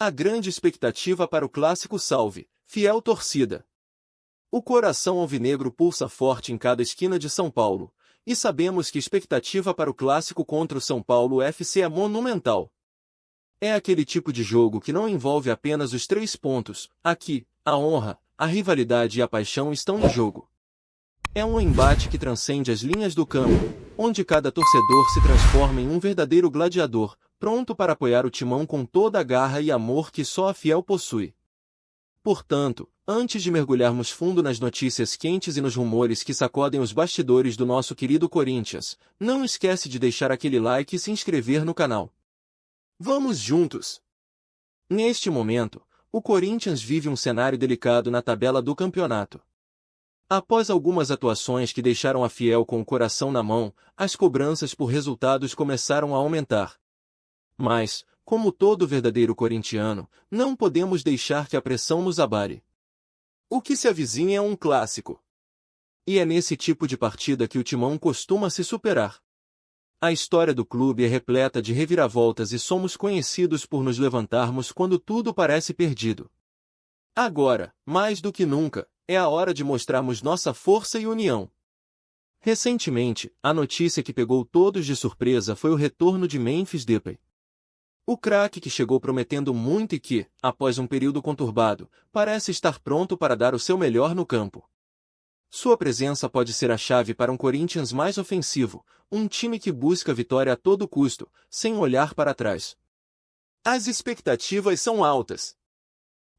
A grande expectativa para o clássico salve, fiel torcida. O coração alvinegro pulsa forte em cada esquina de São Paulo, e sabemos que a expectativa para o clássico contra o São Paulo FC é monumental. É aquele tipo de jogo que não envolve apenas os 3 pontos, aqui, a honra, a rivalidade e a paixão estão em jogo. É um embate que transcende as linhas do campo, onde cada torcedor se transforma em um verdadeiro gladiador, pronto para apoiar o timão com toda a garra e amor que só a Fiel possui. Portanto, antes de mergulharmos fundo nas notícias quentes e nos rumores que sacodem os bastidores do nosso querido Corinthians, não esquece de deixar aquele like e se inscrever no canal. Vamos juntos! Neste momento, o Corinthians vive um cenário delicado na tabela do campeonato. Após algumas atuações que deixaram a Fiel com o coração na mão, as cobranças por resultados começaram a aumentar. Mas, como todo verdadeiro corintiano, não podemos deixar que a pressão nos abale. O que se avizinha é um clássico. E é nesse tipo de partida que o timão costuma se superar. A história do clube é repleta de reviravoltas e somos conhecidos por nos levantarmos quando tudo parece perdido. Agora, mais do que nunca, é a hora de mostrarmos nossa força e união. Recentemente, a notícia que pegou todos de surpresa foi o retorno de Memphis Depay. O craque que chegou prometendo muito e que, após um período conturbado, parece estar pronto para dar o seu melhor no campo. Sua presença pode ser a chave para um Corinthians mais ofensivo, um time que busca a vitória a todo custo, sem olhar para trás. As expectativas são altas.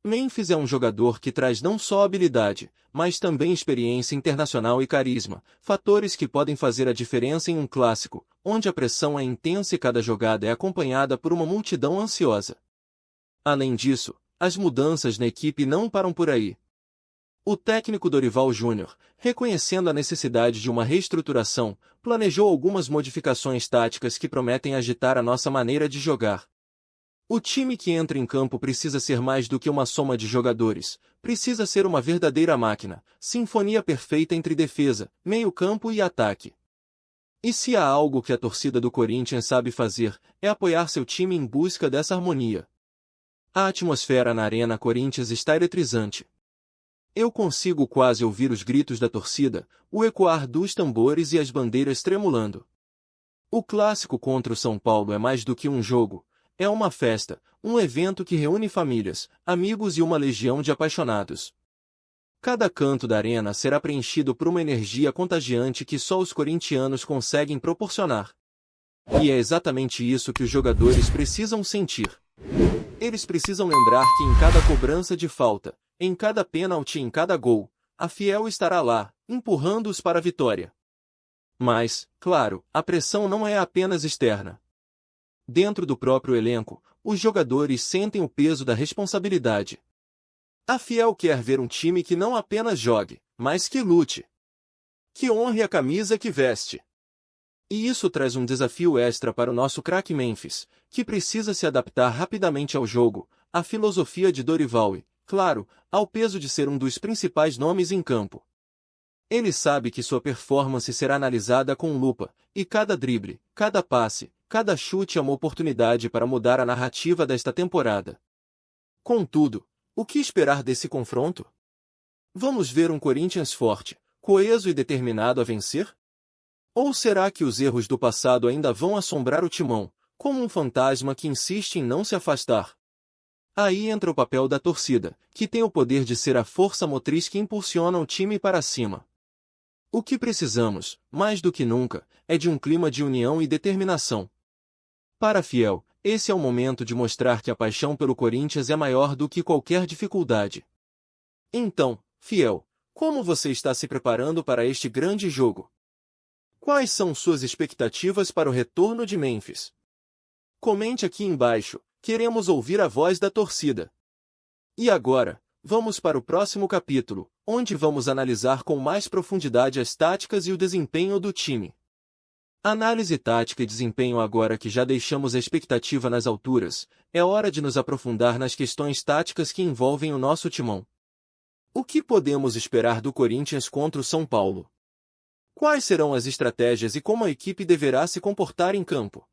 Memphis é um jogador que traz não só habilidade, mas também experiência internacional e carisma, fatores que podem fazer a diferença em um clássico, onde a pressão é intensa e cada jogada é acompanhada por uma multidão ansiosa. Além disso, as mudanças na equipe não param por aí. O técnico Dorival Júnior, reconhecendo a necessidade de uma reestruturação, planejou algumas modificações táticas que prometem agitar a nossa maneira de jogar. O time que entra em campo precisa ser mais do que uma soma de jogadores, precisa ser uma verdadeira máquina, sinfonia perfeita entre defesa, meio-campo e ataque. E se há algo que a torcida do Corinthians sabe fazer, é apoiar seu time em busca dessa harmonia. A atmosfera na Arena Corinthians está eletrizante. Eu consigo quase ouvir os gritos da torcida, o ecoar dos tambores e as bandeiras tremulando. O clássico contra o São Paulo é mais do que um jogo. É uma festa, um evento que reúne famílias, amigos e uma legião de apaixonados. Cada canto da arena será preenchido por uma energia contagiante que só os corintianos conseguem proporcionar. E é exatamente isso que os jogadores precisam sentir. Eles precisam lembrar que em cada cobrança de falta, em cada pênalti e em cada gol, a Fiel estará lá, empurrando-os para a vitória. Mas, claro, a pressão não é apenas externa. Dentro do próprio elenco, os jogadores sentem o peso da responsabilidade. A Fiel quer ver um time que não apenas jogue, mas que lute. Que honre a camisa que veste. E isso traz um desafio extra para o nosso craque Memphis, que precisa se adaptar rapidamente ao jogo, à filosofia de Dorival e, claro, ao peso de ser um dos principais nomes em campo. Ele sabe que sua performance será analisada com lupa, e cada drible, cada passe, cada chute é uma oportunidade para mudar a narrativa desta temporada. Contudo, o que esperar desse confronto? Vamos ver um Corinthians forte, coeso e determinado a vencer? Ou será que os erros do passado ainda vão assombrar o timão, como um fantasma que insiste em não se afastar? Aí entra o papel da torcida, que tem o poder de ser a força motriz que impulsiona o time para cima. O que precisamos, mais do que nunca, é de um clima de união e determinação. Para a Fiel, esse é o momento de mostrar que a paixão pelo Corinthians é maior do que qualquer dificuldade. Então, Fiel, como você está se preparando para este grande jogo? Quais são suas expectativas para o retorno de Memphis? Comente aqui embaixo, queremos ouvir a voz da torcida. E agora, vamos para o próximo capítulo, onde vamos analisar com mais profundidade as táticas e o desempenho do time. Análise tática e desempenho. Agora que já deixamos a expectativa nas alturas, é hora de nos aprofundar nas questões táticas que envolvem o nosso timão. O que podemos esperar do Corinthians contra o São Paulo? Quais serão as estratégias e como a equipe deverá se comportar em campo?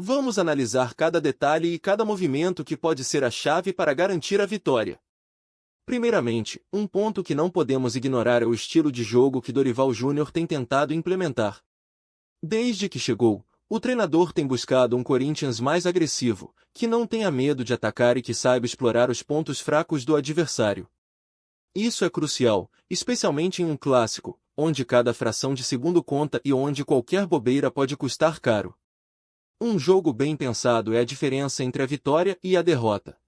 Vamos analisar cada detalhe e cada movimento que pode ser a chave para garantir a vitória. Primeiramente, um ponto que não podemos ignorar é o estilo de jogo que Dorival Júnior tem tentado implementar. Desde que chegou, o treinador tem buscado um Corinthians mais agressivo, que não tenha medo de atacar e que saiba explorar os pontos fracos do adversário. Isso é crucial, especialmente em um clássico, onde cada fração de segundo conta e onde qualquer bobeira pode custar caro. Um jogo bem pensado é a diferença entre a vitória e a derrota.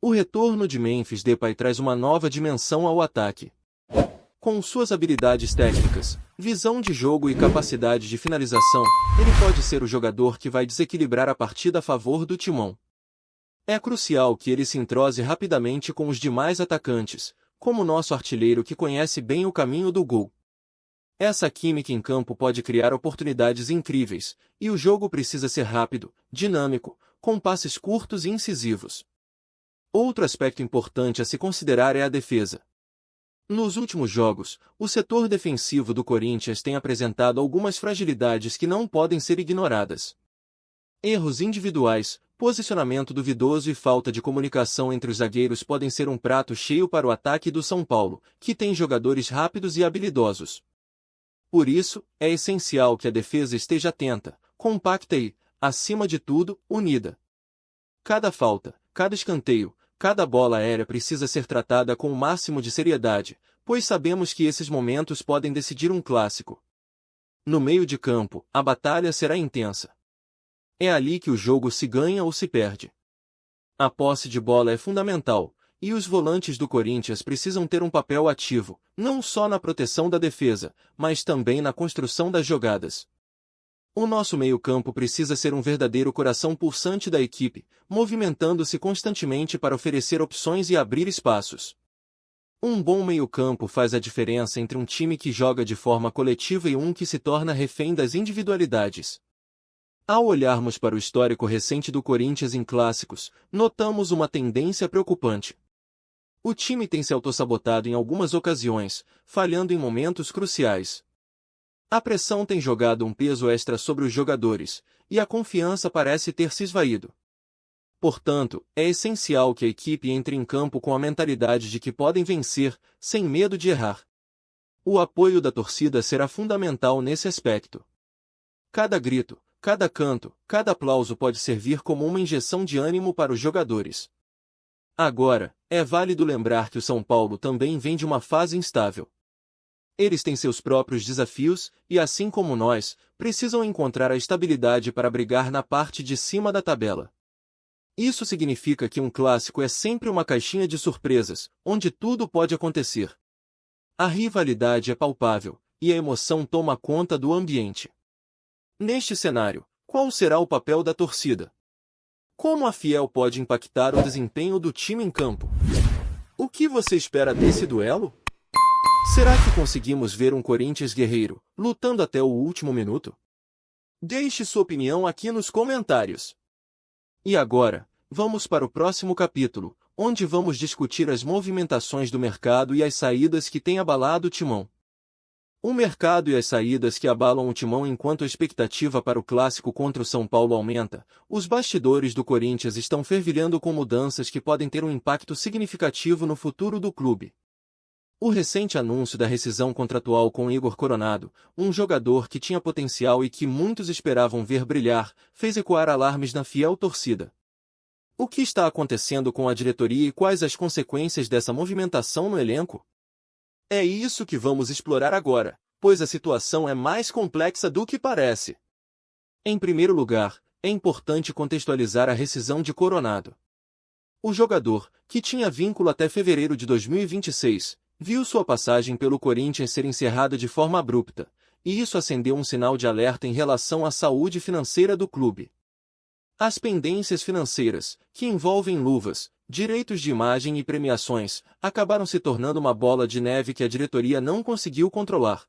O retorno de Memphis Depay traz uma nova dimensão ao ataque. Com suas habilidades técnicas, visão de jogo e capacidade de finalização, ele pode ser o jogador que vai desequilibrar a partida a favor do Timão. É crucial que ele se entrose rapidamente com os demais atacantes, como nosso artilheiro que conhece bem o caminho do gol. Essa química em campo pode criar oportunidades incríveis, e o jogo precisa ser rápido, dinâmico, com passes curtos e incisivos. Outro aspecto importante a se considerar é a defesa. Nos últimos jogos, o setor defensivo do Corinthians tem apresentado algumas fragilidades que não podem ser ignoradas. Erros individuais, posicionamento duvidoso e falta de comunicação entre os zagueiros podem ser um prato cheio para o ataque do São Paulo, que tem jogadores rápidos e habilidosos. Por isso, é essencial que a defesa esteja atenta, compacta e, acima de tudo, unida. Cada falta, cada escanteio, cada bola aérea precisa ser tratada com o máximo de seriedade, pois sabemos que esses momentos podem decidir um clássico. No meio de campo, a batalha será intensa. É ali que o jogo se ganha ou se perde. A posse de bola é fundamental, e os volantes do Corinthians precisam ter um papel ativo, não só na proteção da defesa, mas também na construção das jogadas. O nosso meio-campo precisa ser um verdadeiro coração pulsante da equipe, movimentando-se constantemente para oferecer opções e abrir espaços. Um bom meio-campo faz a diferença entre um time que joga de forma coletiva e um que se torna refém das individualidades. Ao olharmos para o histórico recente do Corinthians em clássicos, notamos uma tendência preocupante. O time tem se autossabotado em algumas ocasiões, falhando em momentos cruciais. A pressão tem jogado um peso extra sobre os jogadores, e a confiança parece ter se esvaído. Portanto, é essencial que a equipe entre em campo com a mentalidade de que podem vencer, sem medo de errar. O apoio da torcida será fundamental nesse aspecto. Cada grito, cada canto, cada aplauso pode servir como uma injeção de ânimo para os jogadores. Agora, é válido lembrar que o São Paulo também vem de uma fase instável. Eles têm seus próprios desafios, e assim como nós, precisam encontrar a estabilidade para brigar na parte de cima da tabela. Isso significa que um clássico é sempre uma caixinha de surpresas, onde tudo pode acontecer. A rivalidade é palpável, e a emoção toma conta do ambiente. Neste cenário, qual será o papel da torcida? Como a Fiel pode impactar o desempenho do time em campo? O que você espera desse duelo? Será que conseguimos ver um Corinthians guerreiro, lutando até o último minuto? Deixe sua opinião aqui nos comentários. E agora, vamos para o próximo capítulo, onde vamos discutir as movimentações do mercado e as saídas que têm abalado o Timão. O mercado e as saídas que abalam o Timão enquanto a expectativa para o clássico contra o São Paulo aumenta, os bastidores do Corinthians estão fervilhando com mudanças que podem ter um impacto significativo no futuro do clube. O recente anúncio da rescisão contratual com Igor Coronado, um jogador que tinha potencial e que muitos esperavam ver brilhar, fez ecoar alarmes na fiel torcida. O que está acontecendo com a diretoria e quais as consequências dessa movimentação no elenco? É isso que vamos explorar agora, pois a situação é mais complexa do que parece. Em primeiro lugar, é importante contextualizar a rescisão de Coronado. O jogador, que tinha vínculo até fevereiro de 2026, viu sua passagem pelo Corinthians ser encerrada de forma abrupta, e isso acendeu um sinal de alerta em relação à saúde financeira do clube. As pendências financeiras, que envolvem luvas, direitos de imagem e premiações, acabaram se tornando uma bola de neve que a diretoria não conseguiu controlar.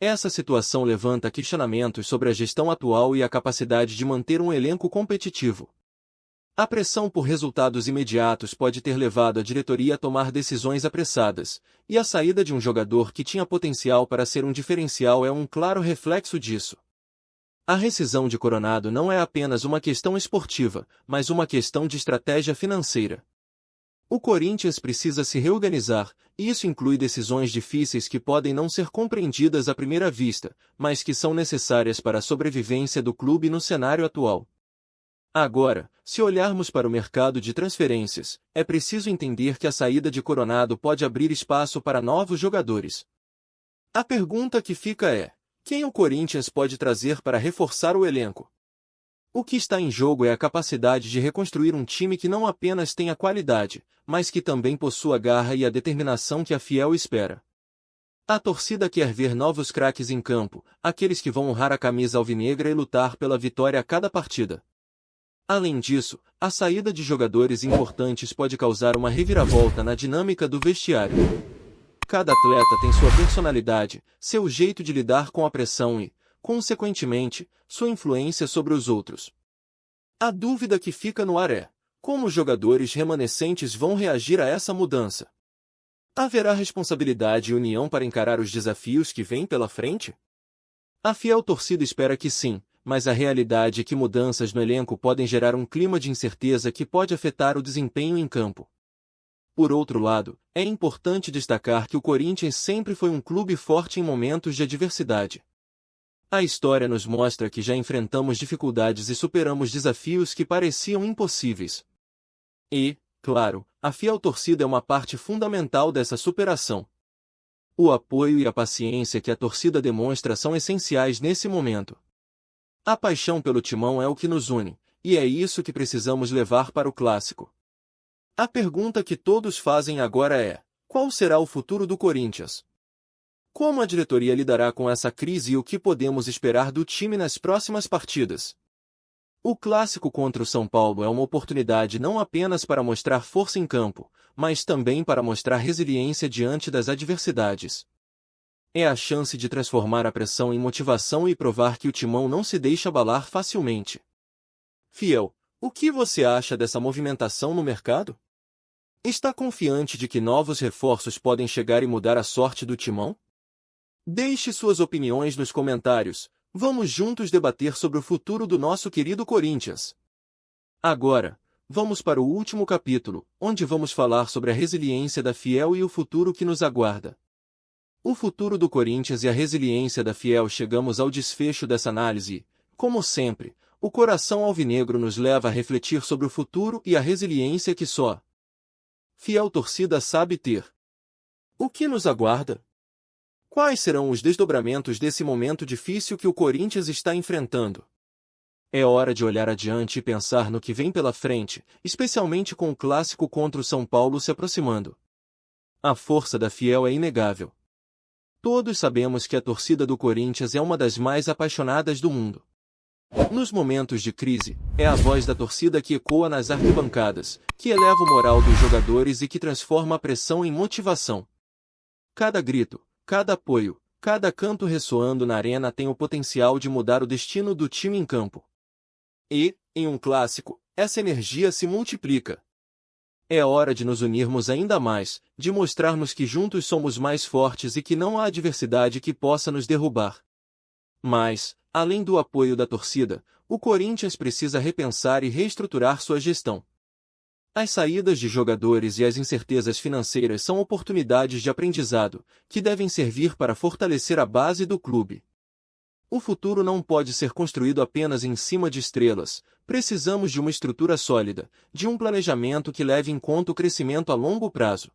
Essa situação levanta questionamentos sobre a gestão atual e a capacidade de manter um elenco competitivo. A pressão por resultados imediatos pode ter levado a diretoria a tomar decisões apressadas, e a saída de um jogador que tinha potencial para ser um diferencial é um claro reflexo disso. A rescisão de Coronado não é apenas uma questão esportiva, mas uma questão de estratégia financeira. O Corinthians precisa se reorganizar, e isso inclui decisões difíceis que podem não ser compreendidas à primeira vista, mas que são necessárias para a sobrevivência do clube no cenário atual. Agora, se olharmos para o mercado de transferências, é preciso entender que a saída de Coronado pode abrir espaço para novos jogadores. A pergunta que fica é: quem o Corinthians pode trazer para reforçar o elenco? O que está em jogo é a capacidade de reconstruir um time que não apenas tenha qualidade, mas que também possua a garra e a determinação que a Fiel espera. A torcida quer ver novos craques em campo, aqueles que vão honrar a camisa alvinegra e lutar pela vitória a cada partida. Além disso, a saída de jogadores importantes pode causar uma reviravolta na dinâmica do vestiário. Cada atleta tem sua personalidade, seu jeito de lidar com a pressão e, consequentemente, sua influência sobre os outros. A dúvida que fica no ar é: como os jogadores remanescentes vão reagir a essa mudança? Haverá responsabilidade e união para encarar os desafios que vêm pela frente? A fiel torcida espera que sim, mas a realidade é que mudanças no elenco podem gerar um clima de incerteza que pode afetar o desempenho em campo. Por outro lado, é importante destacar que o Corinthians sempre foi um clube forte em momentos de adversidade. A história nos mostra que já enfrentamos dificuldades e superamos desafios que pareciam impossíveis. E, claro, a fiel torcida é uma parte fundamental dessa superação. O apoio e a paciência que a torcida demonstra são essenciais nesse momento. A paixão pelo Timão é o que nos une, e é isso que precisamos levar para o clássico. A pergunta que todos fazem agora é: qual será o futuro do Corinthians? Como a diretoria lidará com essa crise e o que podemos esperar do time nas próximas partidas? O clássico contra o São Paulo é uma oportunidade não apenas para mostrar força em campo, mas também para mostrar resiliência diante das adversidades. É a chance de transformar a pressão em motivação e provar que o Timão não se deixa abalar facilmente. Fiel, o que você acha dessa movimentação no mercado? Está confiante de que novos reforços podem chegar e mudar a sorte do Timão? Deixe suas opiniões nos comentários. Vamos juntos debater sobre o futuro do nosso querido Corinthians. Agora, vamos para o último capítulo, onde vamos falar sobre a resiliência da Fiel e o futuro que nos aguarda. O futuro do Corinthians e a resiliência da Fiel. Chegamos ao desfecho dessa análise e, como sempre, o coração alvinegro nos leva a refletir sobre o futuro e a resiliência que só fiel torcida sabe ter. O que nos aguarda? Quais serão os desdobramentos desse momento difícil que o Corinthians está enfrentando? É hora de olhar adiante e pensar no que vem pela frente, especialmente com o clássico contra o São Paulo se aproximando. A força da Fiel é inegável. Todos sabemos que a torcida do Corinthians é uma das mais apaixonadas do mundo. Nos momentos de crise, é a voz da torcida que ecoa nas arquibancadas, que eleva o moral dos jogadores e que transforma a pressão em motivação. Cada grito, cada apoio, cada canto ressoando na arena tem o potencial de mudar o destino do time em campo. E, em um clássico, essa energia se multiplica. É hora de nos unirmos ainda mais, de mostrarmos que juntos somos mais fortes e que não há adversidade que possa nos derrubar. Mas, além do apoio da torcida, o Corinthians precisa repensar e reestruturar sua gestão. As saídas de jogadores e as incertezas financeiras são oportunidades de aprendizado, que devem servir para fortalecer a base do clube. O futuro não pode ser construído apenas em cima de estrelas. Precisamos de uma estrutura sólida, de um planejamento que leve em conta o crescimento a longo prazo.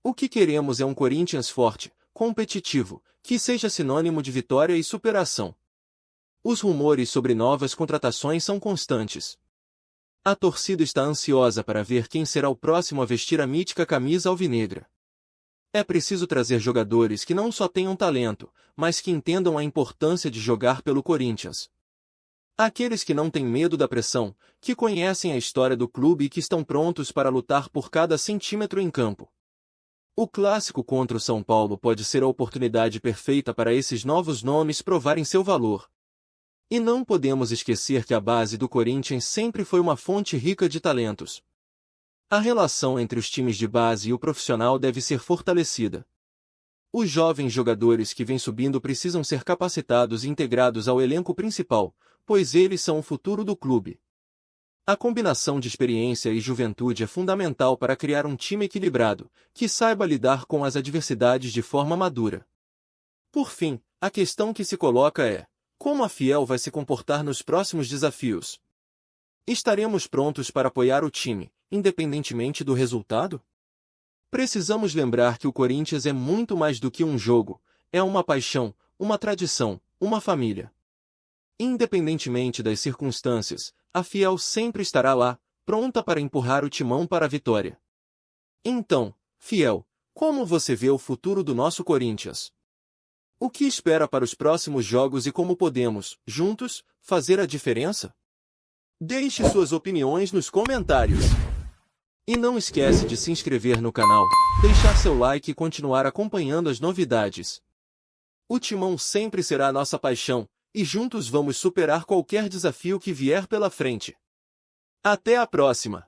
O que queremos é um Corinthians forte, competitivo, que seja sinônimo de vitória e superação. Os rumores sobre novas contratações são constantes. A torcida está ansiosa para ver quem será o próximo a vestir a mítica camisa alvinegra. É preciso trazer jogadores que não só tenham talento, mas que entendam a importância de jogar pelo Corinthians. Aqueles que não têm medo da pressão, que conhecem a história do clube e que estão prontos para lutar por cada centímetro em campo. O clássico contra o São Paulo pode ser a oportunidade perfeita para esses novos nomes provarem seu valor. E não podemos esquecer que a base do Corinthians sempre foi uma fonte rica de talentos. A relação entre os times de base e o profissional deve ser fortalecida. Os jovens jogadores que vêm subindo precisam ser capacitados e integrados ao elenco principal, pois eles são o futuro do clube. A combinação de experiência e juventude é fundamental para criar um time equilibrado, que saiba lidar com as adversidades de forma madura. Por fim, a questão que se coloca é: como a Fiel vai se comportar nos próximos desafios? Estaremos prontos para apoiar o time, independentemente do resultado? Precisamos lembrar que o Corinthians é muito mais do que um jogo, é uma paixão, uma tradição, uma família. Independentemente das circunstâncias, a Fiel sempre estará lá, pronta para empurrar o timão para a vitória. Então, Fiel, como você vê o futuro do nosso Corinthians? O que espera para os próximos jogos e como podemos, juntos, fazer a diferença? Deixe suas opiniões nos comentários. E não esquece de se inscrever no canal, deixar seu like e continuar acompanhando as novidades. O Timão sempre será nossa paixão, e juntos vamos superar qualquer desafio que vier pela frente. Até a próxima!